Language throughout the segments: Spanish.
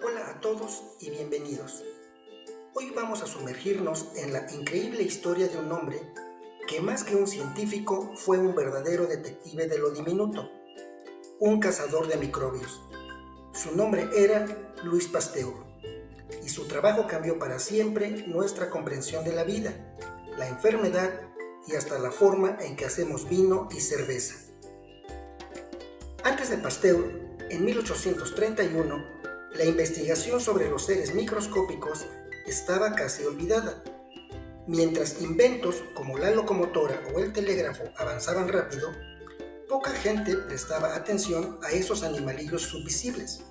Hola a todos y bienvenidos. Hoy vamos a sumergirnos en la increíble historia de un hombre que más que un científico fue un verdadero detective de lo diminuto, un cazador de microbios. Su nombre era Louis Pasteur y su trabajo cambió para siempre nuestra comprensión de la vida, la enfermedad y hasta la forma en que hacemos vino y cerveza. Antes de Pasteur, en 1831, la investigación sobre los seres microscópicos estaba casi olvidada. Mientras inventos como la locomotora o el telégrafo avanzaban rápido, poca gente prestaba atención a esos animalillos subvisibles.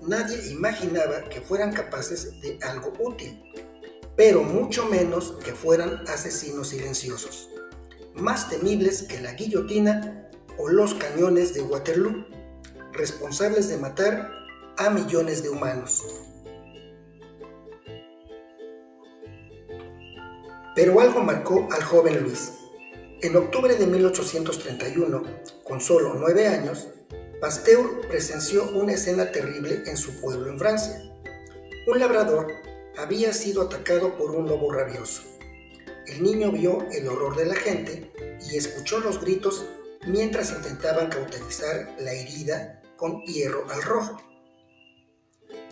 Nadie imaginaba que fueran capaces de algo útil, pero mucho menos que fueran asesinos silenciosos, más temibles que la guillotina o los cañones de Waterloo, responsables de matar a millones de humanos. Pero algo marcó al joven Luis. En octubre de 1831, con solo 9 años, Pasteur presenció una escena terrible en su pueblo en Francia. Un labrador había sido atacado por un lobo rabioso. El niño vio el horror de la gente y escuchó los gritos mientras intentaban cauterizar la herida con hierro al rojo.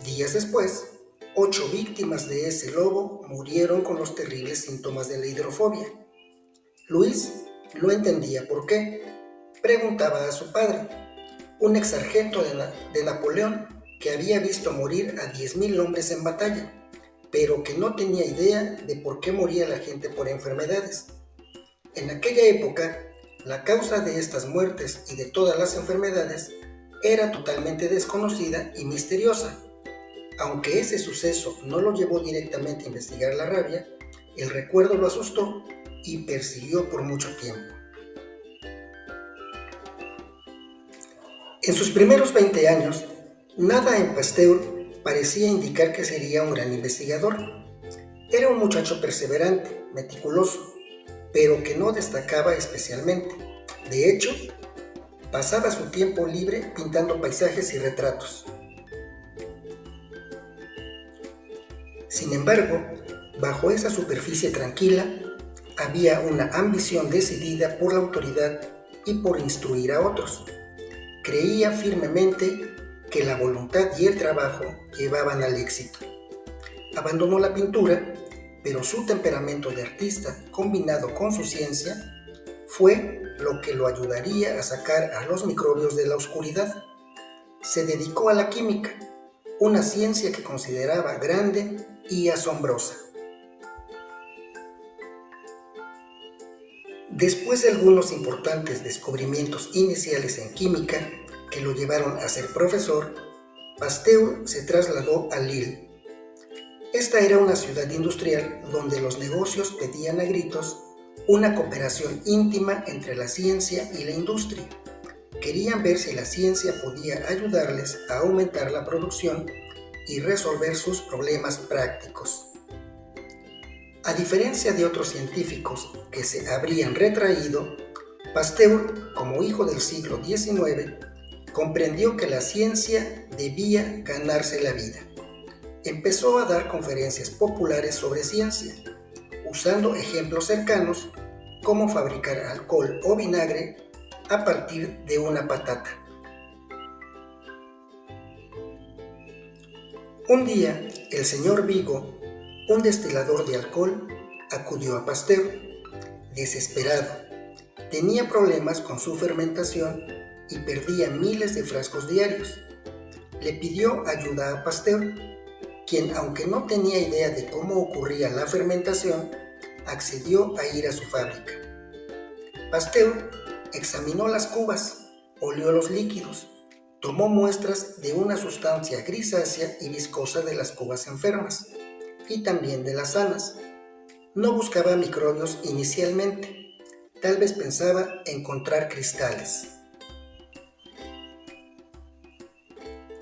Días después, 8 víctimas de ese lobo murieron con los terribles síntomas de la hidrofobia. Luis no entendía por qué. Preguntaba a su padre, un ex sargento de Napoleón que había visto morir a 10,000 hombres en batalla, pero que no tenía idea de por qué moría la gente por enfermedades. En aquella época, la causa de estas muertes y de todas las enfermedades era totalmente desconocida y misteriosa. Aunque ese suceso no lo llevó directamente a investigar la rabia, el recuerdo lo asustó y persiguió por mucho tiempo. En sus primeros 20 años, nada en Pasteur parecía indicar que sería un gran investigador. Era un muchacho perseverante, meticuloso, pero que no destacaba especialmente. De hecho, pasaba su tiempo libre pintando paisajes y retratos. Sin embargo, bajo esa superficie tranquila, había una ambición decidida por la autoridad y por instruir a otros. Creía firmemente que la voluntad y el trabajo llevaban al éxito. Abandonó la pintura, pero su temperamento de artista, combinado con su ciencia, fue lo que lo ayudaría a sacar a los microbios de la oscuridad. Se dedicó a la química, una ciencia que consideraba grande y asombrosa. Después de algunos importantes descubrimientos iniciales en química que lo llevaron a ser profesor, Pasteur se trasladó a Lille. Esta era una ciudad industrial donde los negocios pedían a gritos una cooperación íntima entre la ciencia y la industria. Querían ver si la ciencia podía ayudarles a aumentar la producción y resolver sus problemas prácticos. A diferencia de otros científicos que se habrían retraído, Pasteur, como hijo del siglo XIX, comprendió que la ciencia debía ganarse la vida. Empezó a dar conferencias populares sobre ciencia, usando ejemplos cercanos como fabricar alcohol o vinagre a partir de una patata. Un día, el señor Vigo, un destilador de alcohol, acudió a Pasteur, desesperado. Tenía problemas con su fermentación y perdía miles de frascos diarios. Le pidió ayuda a Pasteur, quien, aunque no tenía idea de cómo ocurría la fermentación, accedió a ir a su fábrica. Pasteur examinó las cubas, olió los líquidos, tomó muestras de una sustancia grisácea y viscosa de las cubas enfermas y también de las sanas. No buscaba microbios inicialmente, tal vez pensaba encontrar cristales.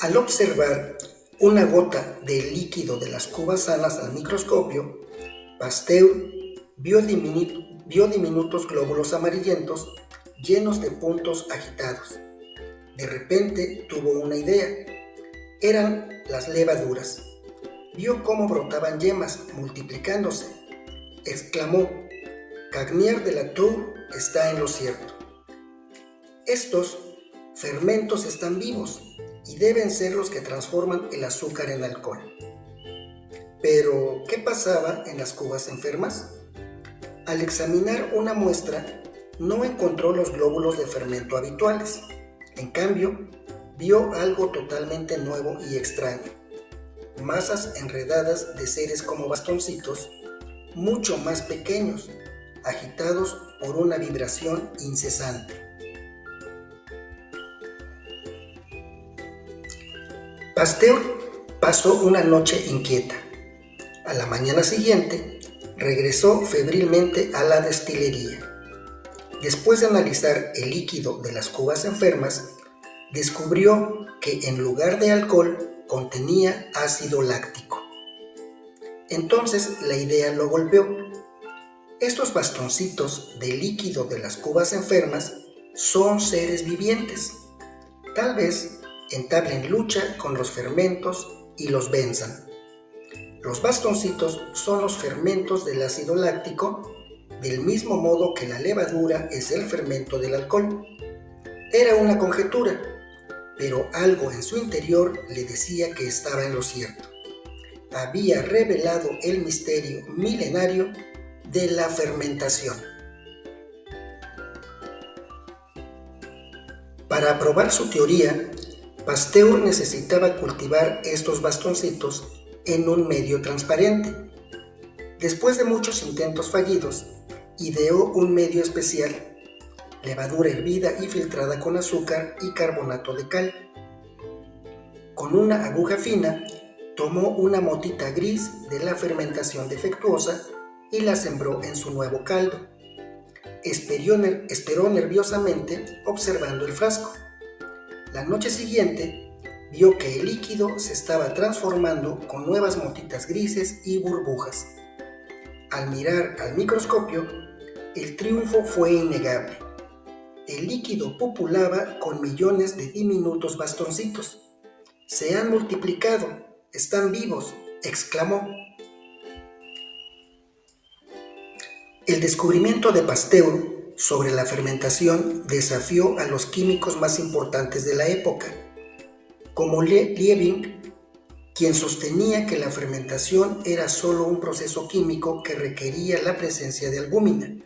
Al observar una gota del líquido de las cubas sanas al microscopio, Pasteur vio diminutos glóbulos amarillentos llenos de puntos agitados. De repente tuvo una idea. eran las levaduras. Vio cómo brotaban yemas, multiplicándose. Exclamó: Cagnier de la Tour está en lo cierto. Estos fermentos están vivos y deben ser los que transforman el azúcar en alcohol. Pero, ¿qué pasaba en las cubas enfermas? Al examinar una muestra, no encontró los glóbulos de fermento habituales. En cambio, vio algo totalmente nuevo y extraño. Masas enredadas de seres como bastoncitos, mucho más pequeños, agitados por una vibración incesante. Pasteur pasó una noche inquieta. A la mañana siguiente, regresó febrilmente a la destilería. Después de analizar el líquido de las cubas enfermas, descubrió que en lugar de alcohol contenía ácido láctico. Entonces la idea lo golpeó. Estos bastoncitos de líquido de las cubas enfermas son seres vivientes. Tal vez entablen lucha con los fermentos y los venzan. Los bastoncitos son los fermentos del ácido láctico, del mismo modo que la levadura es el fermento del alcohol. Era una conjetura, pero algo en su interior le decía que estaba en lo cierto. Había revelado el misterio milenario de la fermentación. Para probar su teoría, Pasteur necesitaba cultivar estos bastoncitos en un medio transparente. Después de muchos intentos fallidos, ideó un medio especial: levadura hervida y filtrada con azúcar y carbonato de cal. Con una aguja fina, tomó una motita gris de la fermentación defectuosa y la sembró en su nuevo caldo. Esperó nerviosamente observando el frasco. La noche siguiente, vio que el líquido se estaba transformando con nuevas motitas grises y burbujas. Al mirar al microscopio, el triunfo fue innegable. El líquido pupulaba con millones de diminutos bastoncitos. «Se han multiplicado, están vivos», exclamó. El descubrimiento de Pasteur sobre la fermentación desafió a los químicos más importantes de la época, como Liebig, quien sostenía que la fermentación era solo un proceso químico que requería la presencia de albúmina.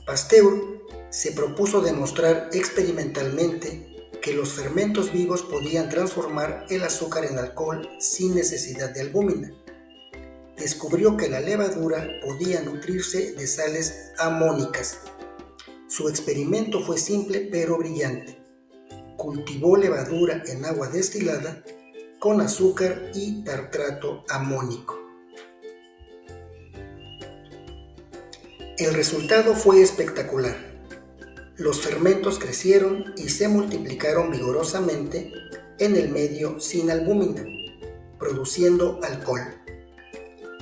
Pasteur se propuso demostrar experimentalmente que los fermentos vivos podían transformar el azúcar en alcohol sin necesidad de albúmina. Descubrió que la levadura podía nutrirse de sales amónicas. Su experimento fue simple pero brillante. Cultivó levadura en agua destilada con azúcar y tartrato amónico. El resultado fue espectacular. Los fermentos crecieron y se multiplicaron vigorosamente en el medio sin albúmina, produciendo alcohol.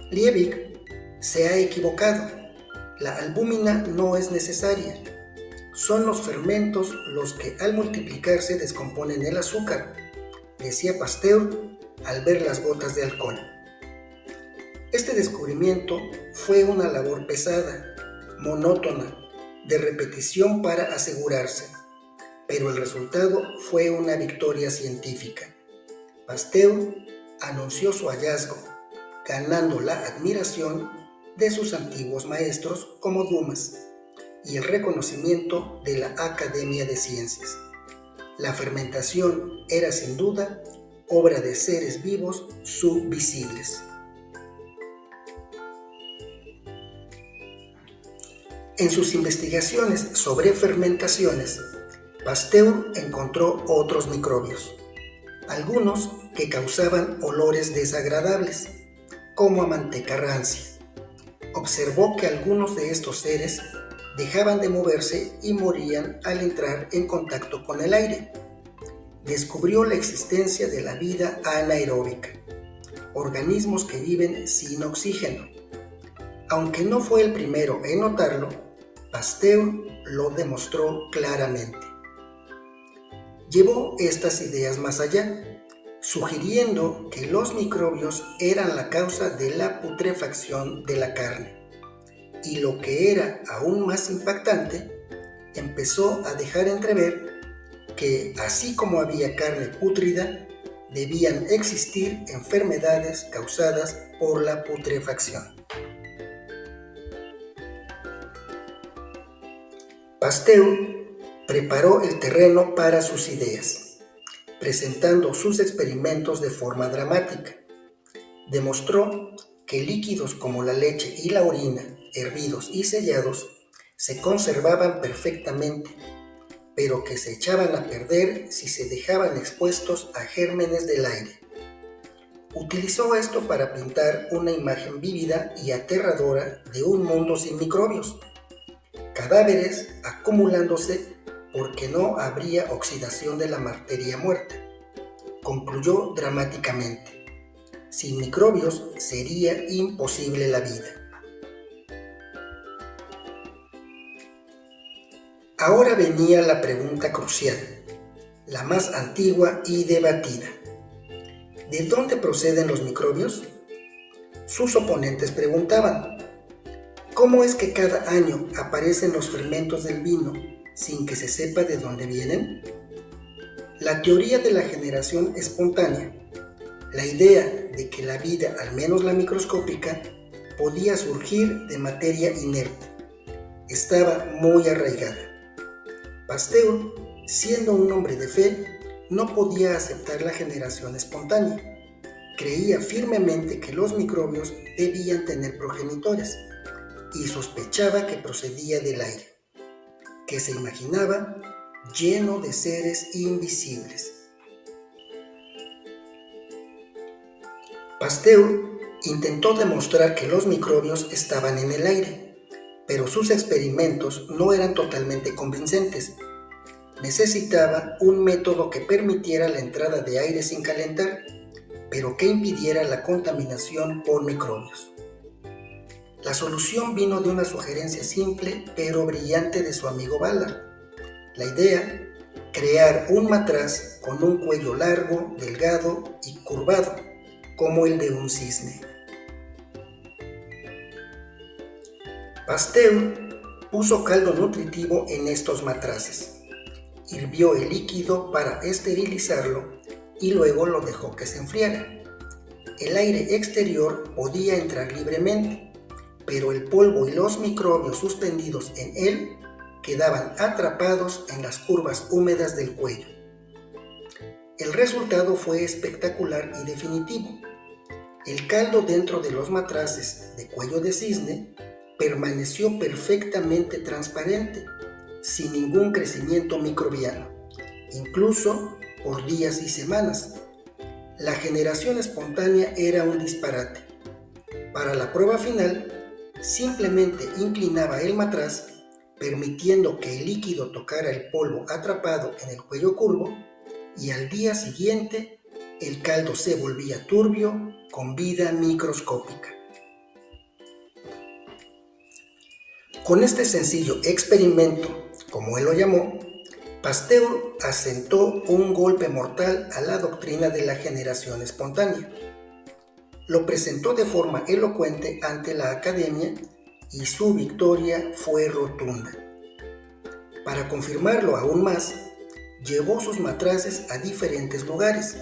Liebig se ha equivocado. La albúmina no es necesaria. Son los fermentos los que al multiplicarse descomponen el azúcar, decía Pasteur al ver las gotas de alcohol. Este descubrimiento fue una labor pesada, monótona, de repetición para asegurarse, pero el resultado fue una victoria científica. Pasteur anunció su hallazgo, ganando la admiración de sus antiguos maestros como Dumas y el reconocimiento de la Academia de Ciencias. La fermentación era sin duda obra de seres vivos subvisibles. En sus investigaciones sobre fermentaciones, Pasteur encontró otros microbios, algunos que causaban olores desagradables, como a manteca rancia. Observó que algunos de estos seres dejaban de moverse y morían al entrar en contacto con el aire. Descubrió la existencia de la vida anaeróbica, organismos que viven sin oxígeno. Aunque no fue el primero en notarlo, Pasteur lo demostró claramente. Llevó estas ideas más allá. sugiriendo que los microbios eran la causa de la putrefacción de la carne. Y lo que era aún más impactante, empezó a dejar entrever que, así como había carne pútrida, debían existir enfermedades causadas por la putrefacción. Pasteur preparó el terreno para sus ideas, presentando sus experimentos de forma dramática. Demostró que líquidos como la leche y la orina, hervidos y sellados, se conservaban perfectamente, pero que se echaban a perder si se dejaban expuestos a gérmenes del aire. Utilizó esto para pintar una imagen vívida y aterradora de un mundo sin microbios, cadáveres acumulándose porque no habría oxidación de la materia muerta. Concluyó dramáticamente: sin microbios sería imposible la vida. Ahora venía la pregunta crucial, la más antigua y debatida. ¿De dónde proceden los microbios? Sus oponentes preguntaban: ¿cómo es que cada año aparecen los fermentos del vino sin que se sepa de dónde vienen? La teoría de la generación espontánea, la idea de que la vida, al menos la microscópica, podía surgir de materia inerte, estaba muy arraigada. Pasteur, siendo un hombre de fe, no podía aceptar la generación espontánea. Creía firmemente que los microbios debían tener progenitores y sospechaba que procedía del aire, que se imaginaba lleno de seres invisibles. Pasteur intentó demostrar que los microbios estaban en el aire, pero sus experimentos no eran totalmente convincentes. Necesitaba un método que permitiera la entrada de aire sin calentar, pero que impidiera la contaminación por microbios. La solución vino de una sugerencia simple pero brillante de su amigo Ballard. La idea: crear un matraz con un cuello largo, delgado y curvado, como el de un cisne. Pasteur puso caldo nutritivo en estos matraces, hirvió el líquido para esterilizarlo y luego lo dejó que se enfriara. El aire exterior podía entrar libremente, pero el polvo y los microbios suspendidos en él quedaban atrapados en las curvas húmedas del cuello. El resultado fue espectacular y definitivo. El caldo dentro de los matraces de cuello de cisne permaneció perfectamente transparente, sin ningún crecimiento microbiano, incluso por días y semanas. La generación espontánea era un disparate. Para la prueba final, simplemente inclinaba el matraz, permitiendo que el líquido tocara el polvo atrapado en el cuello curvo, y al día siguiente el caldo se volvía turbio con vida microscópica. Con este sencillo experimento, como él lo llamó, Pasteur asentó un golpe mortal a la doctrina de la generación espontánea. Lo presentó de forma elocuente ante la academia y su victoria fue rotunda. Para confirmarlo aún más, llevó sus matraces a diferentes lugares: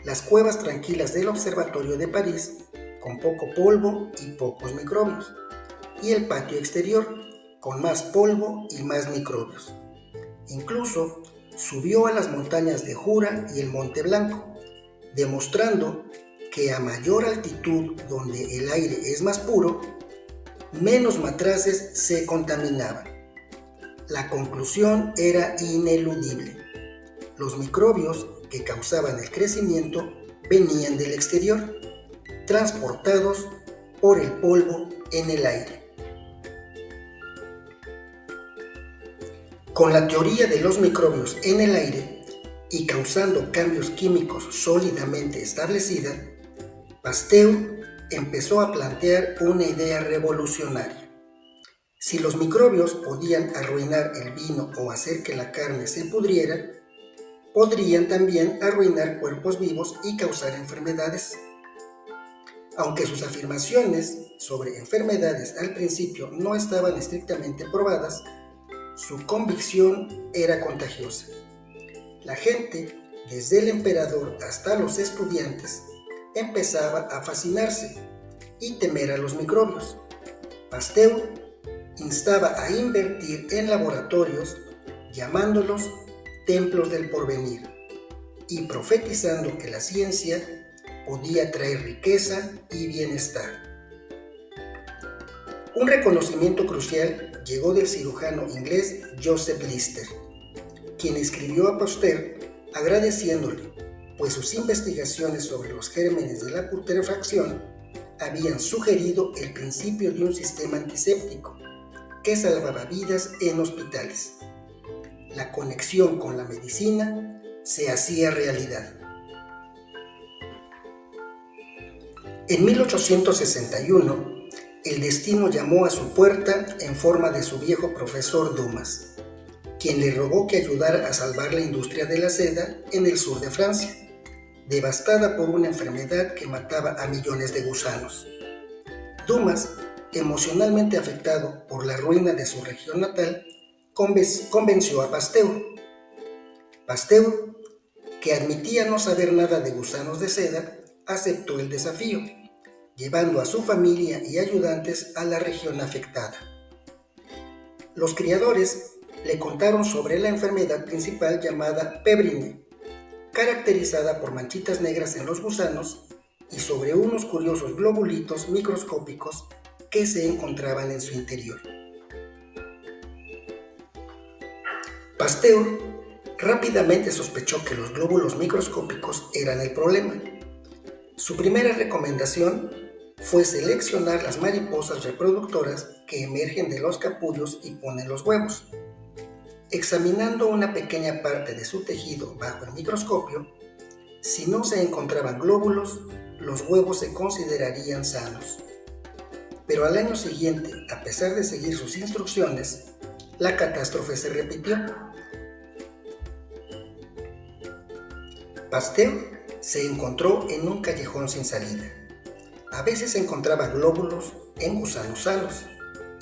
las cuevas tranquilas del Observatorio de París, con poco polvo y pocos microbios, y el patio exterior, con más polvo y más microbios. Incluso subió a las montañas de Jura y el Monte Blanco, demostrando que a mayor altitud, donde el aire es más puro, menos matraces se contaminaban. La conclusión era ineludible: los microbios que causaban el crecimiento venían del exterior, transportados por el polvo en el aire. Con la teoría de los microbios en el aire y causando cambios químicos sólidamente establecida, Pasteur empezó a plantear una idea revolucionaria. Si los microbios podían arruinar el vino o hacer que la carne se pudriera, podrían también arruinar cuerpos vivos y causar enfermedades. Aunque sus afirmaciones sobre enfermedades al principio no estaban estrictamente probadas, su convicción era contagiosa. La gente, desde el emperador hasta los estudiantes, empezaba a fascinarse y temer a los microbios. Pasteur instaba a invertir en laboratorios, llamándolos templos del porvenir, y profetizando que la ciencia podía traer riqueza y bienestar. Un reconocimiento crucial llegó del cirujano inglés Joseph Lister, quien escribió a Pasteur agradeciéndole, pues sus investigaciones sobre los gérmenes de la putrefacción habían sugerido el principio de un sistema antiséptico que salvaba vidas en hospitales. La conexión con la medicina se hacía realidad. En 1861, el destino llamó a su puerta en forma de su viejo profesor Dumas, quien le rogó que ayudara a salvar la industria de la seda en el sur de Francia, devastada por una enfermedad que mataba a millones de gusanos. Dumas, emocionalmente afectado por la ruina de su región natal, convenció a Pasteur. Pasteur, que admitía no saber nada de gusanos de seda, aceptó el desafío, llevando a su familia y ayudantes a la región afectada. Los criadores le contaron sobre la enfermedad principal llamada pébrine, caracterizada por manchitas negras en los gusanos, y sobre unos curiosos globulitos microscópicos que se encontraban en su interior. Pasteur rápidamente sospechó que los glóbulos microscópicos eran el problema. Su primera recomendación fue seleccionar las mariposas reproductoras que emergen de los capullos y ponen los huevos. Examinando una pequeña parte de su tejido bajo el microscopio, si no se encontraban glóbulos, los huevos se considerarían sanos. Pero al año siguiente, a pesar de seguir sus instrucciones, la catástrofe se repitió. Pasteur se encontró en un callejón sin salida. A veces encontraba glóbulos en gusanos sanos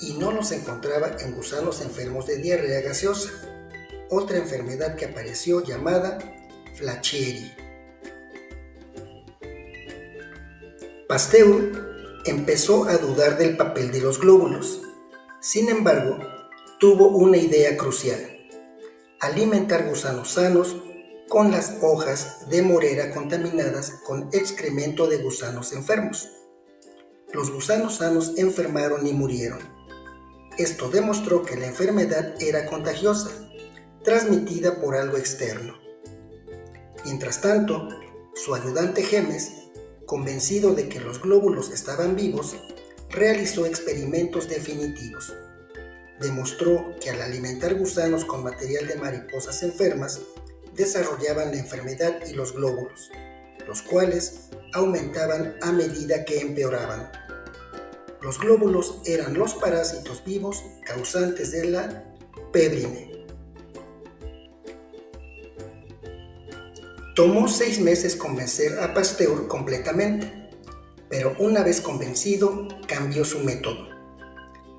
y no los encontraba en gusanos enfermos de diarrea gaseosa, otra enfermedad que apareció llamada Flachérie. Pasteur empezó a dudar del papel de los glóbulos. Sin embargo, tuvo una idea crucial: alimentar gusanos sanos con las hojas de morera contaminadas con excremento de gusanos enfermos. Los gusanos sanos enfermaron y murieron. Esto demostró que la enfermedad era contagiosa, transmitida por algo externo. Mientras tanto, su ayudante Gemes, convencido de que los glóbulos estaban vivos, realizó experimentos definitivos. Demostró que al alimentar gusanos con material de mariposas enfermas, desarrollaban la enfermedad y los glóbulos, los cuales aumentaban a medida que empeoraban. Los glóbulos eran los parásitos vivos causantes de la pébrine. Tomó 6 meses convencer a Pasteur completamente, pero una vez convencido, cambió su método.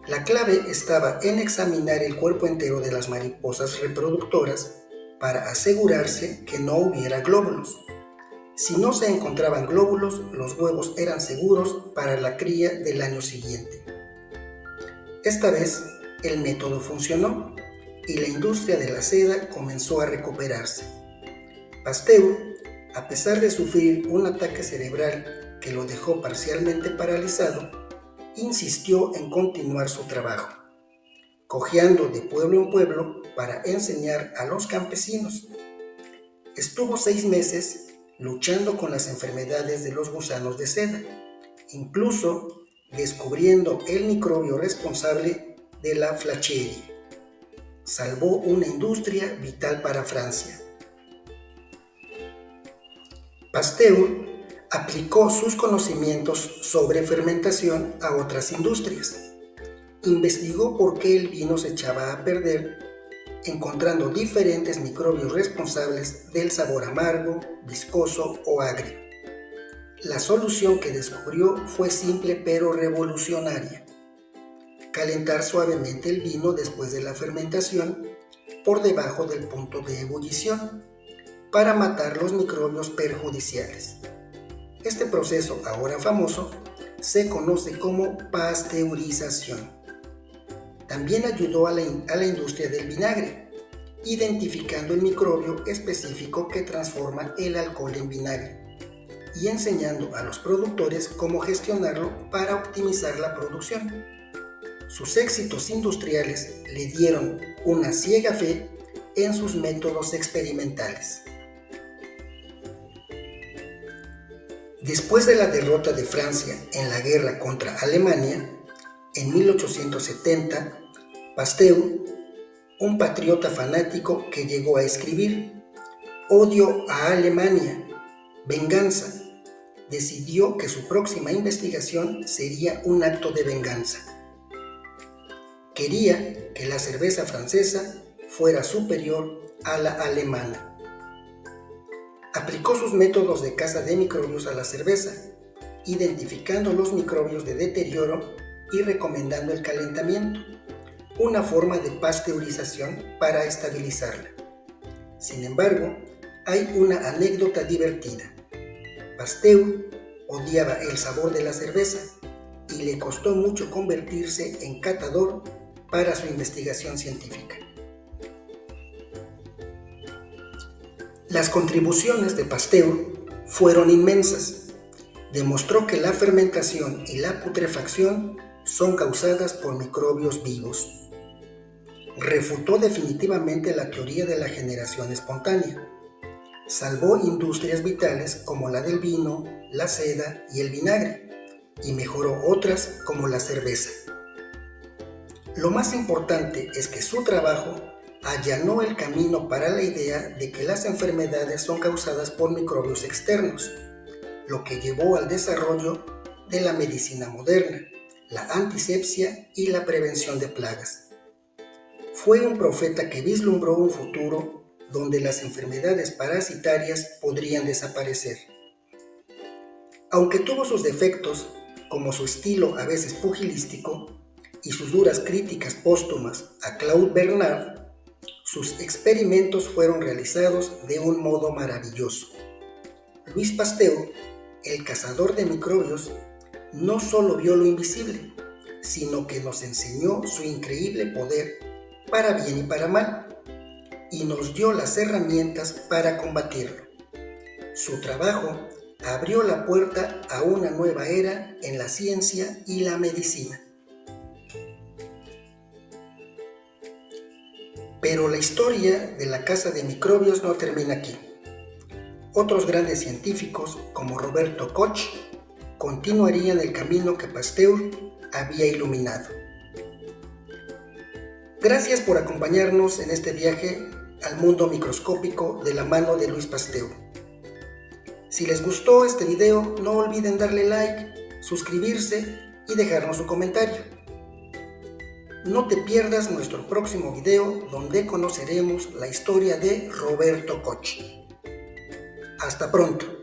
La clave estaba en examinar el cuerpo entero de las mariposas reproductoras para asegurarse que no hubiera glóbulos. Si no se encontraban glóbulos, los huevos eran seguros para la cría del año siguiente. Esta vez, el método funcionó y la industria de la seda comenzó a recuperarse. Pasteur, a pesar de sufrir un ataque cerebral que lo dejó parcialmente paralizado, insistió en continuar su trabajo, cojeando de pueblo en pueblo para enseñar a los campesinos. Estuvo 6 meses luchando con las enfermedades de los gusanos de seda, incluso descubriendo el microbio responsable de la Flachérie. Salvó una industria vital para Francia. Pasteur aplicó sus conocimientos sobre fermentación a otras industrias. Investigó por qué el vino se echaba a perder encontrando diferentes microbios responsables del sabor amargo, viscoso o agrio. La solución que descubrió fue simple pero revolucionaria: calentar suavemente el vino después de la fermentación por debajo del punto de ebullición para matar los microbios perjudiciales. Este proceso, ahora famoso, se conoce como pasteurización. También ayudó a la industria del vinagre, identificando el microbio específico que transforma el alcohol en vinagre y enseñando a los productores cómo gestionarlo para optimizar la producción. Sus éxitos industriales le dieron una ciega fe en sus métodos experimentales. Después de la derrota de Francia en la guerra contra Alemania, en 1870, Pasteur, un patriota fanático que llegó a escribir "Odio a Alemania, venganza", decidió que su próxima investigación sería un acto de venganza. Quería que la cerveza francesa fuera superior a la alemana. Aplicó sus métodos de caza de microbios a la cerveza, identificando los microbios de deterioro y recomendando el calentamiento, una forma de pasteurización para estabilizarla. Sin embargo, hay una anécdota divertida. Pasteur odiaba el sabor de la cerveza y le costó mucho convertirse en catador para su investigación científica. Las contribuciones de Pasteur fueron inmensas. Demostró que la fermentación y la putrefacción son causadas por microbios vivos. Refutó definitivamente la teoría de la generación espontánea. Salvó industrias vitales como la del vino, la seda y el vinagre, y mejoró otras como la cerveza. Lo más importante es que su trabajo allanó el camino para la idea de que las enfermedades son causadas por microbios externos, lo que llevó al desarrollo de la medicina moderna, la antisepsia y la prevención de plagas. Fue un profeta que vislumbró un futuro donde las enfermedades parasitarias podrían desaparecer. Aunque tuvo sus defectos, como su estilo a veces pugilístico y sus duras críticas póstumas a Claude Bernard, sus experimentos fueron realizados de un modo maravilloso. Louis Pasteur, el cazador de microbios, no solo vio lo invisible, sino que nos enseñó su increíble poder para bien y para mal, y nos dio las herramientas para combatirlo. Su trabajo abrió la puerta a una nueva era en la ciencia y la medicina. Pero la historia de la caza de microbios no termina aquí. Otros grandes científicos, como Roberto Koch, continuarían el camino que Pasteur había iluminado. Gracias por acompañarnos en este viaje al mundo microscópico de la mano de Louis Pasteur. Si les gustó este video, no olviden darle like, suscribirse y dejarnos su comentario. No te pierdas nuestro próximo video donde conoceremos la historia de Roberto Koch. Hasta pronto.